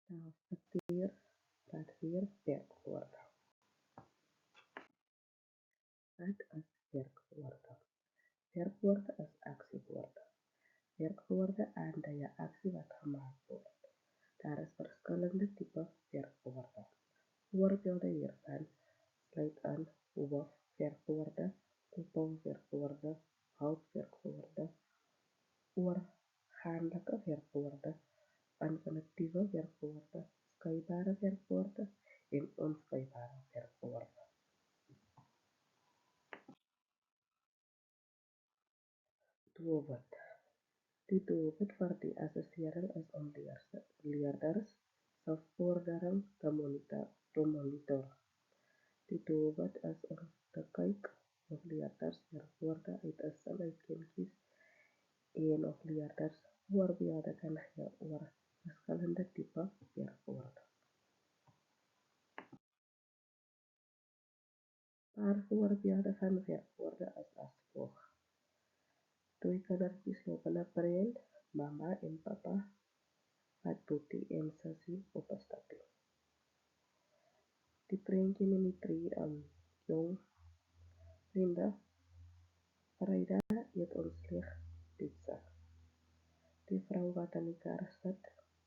Taalverkeer gaat weer werkwoorden. Wat is werkwoorden? Werkwoorden is actiewoorden. Werkwoorden aanduiden actie wat gemaakt wordt. Daar is verschillende typen werkwoorden. Voorbeelden hiervan sluit aan hoofdwerkwoorden, koppelwerkwoorden, houdwerkwoorden, oorgaanlijke werkwoorden, infinitieve werkwoorden, skuibare werkwoorden en onskuibare werkwoorden. Doelwit. Die doelwit vir die assessering is om leerders se vordering te monitor. Die doelwit is om te kyk of leerders werkwoorde uit 'n sin kan kies en of leerders voorbeelde kan gee oor verskillende tipe werkwoorde. Paar voorbeelde van werkwoorde is as volg. Twee kindertjies loop in 'n prent, mama en papa vat boetie en sussie op 'n stapie. Die prentjie neem die drie jong vriende. Vrydag eet ons lieg pizza. Die vrou wat in die kar sit,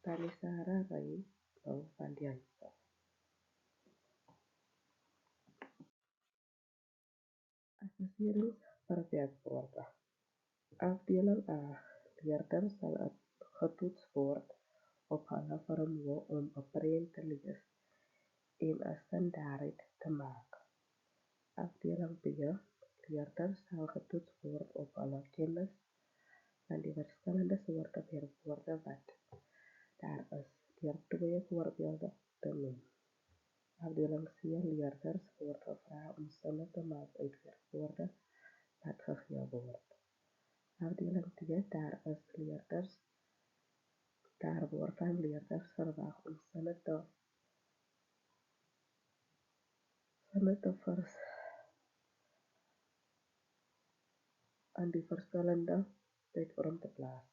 Tannie Sarah ry nou van die huis af. Assesserings vir werkwoorde. Afdeling A. Leerders sal getoets word op hulle vermoë om 'n prent te lees en 'n sin daaruit te maak. Afdeling B. Leerders sal getoets word op hulle kennis van die verskillende soorte werkwoorde wat daar is, deur twee voorbeelde te noem. Afdeling C. Leerders word gevra om sinne te maak uit werkwoorde wat gegee word. Afdeling D. Daar word van leerders verwag om sinne te vers aan die verskillende tydvorm te plaas.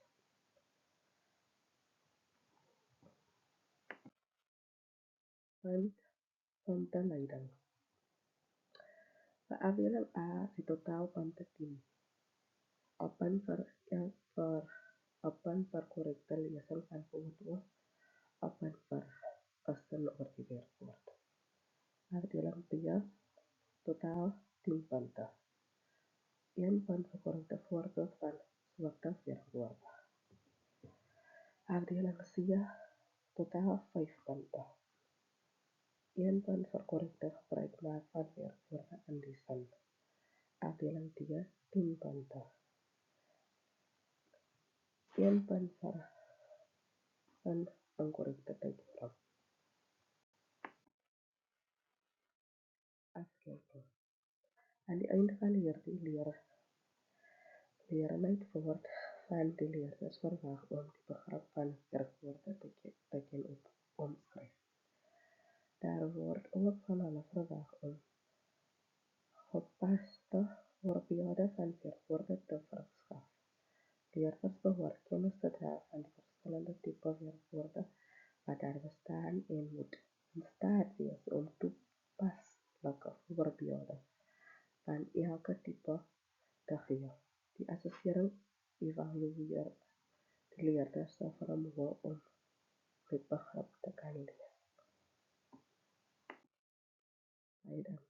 Punte leiding. Vir afdeling A die totaalpunte 10. 'n punt vir korrekte lesing van foto, 'n punt vir 'n sin oor die werkwoord. Afdeling B totaal 10 punte. 1 punt vir korrekte voorbeeld van soorte werkwoorde. Afdeling C totaal 5 punte. 1 punt vir korrekte gebruik maak van werkwoorde in die sin. Afdeling D 10 punte. 1 punt vir sin in korrekte tydvorm. Afsluiting. Aan die einde van hierdie leerheid word van die leerders verwag om die begrip van werkwoorde te ken omskryf. Daar word ook van hulle verwag om gepaste voorbeelde van werkwoorde te verskaf. Leerders behoort kennis te dra van die verskillende tipe werkwoorde wat daar bestaan en moet in staat wees om toepaslike voorbeelde van elke tipe te gee. Die assessering evalueer die leerders se vermoë om met begrip te kan lees. Dankie.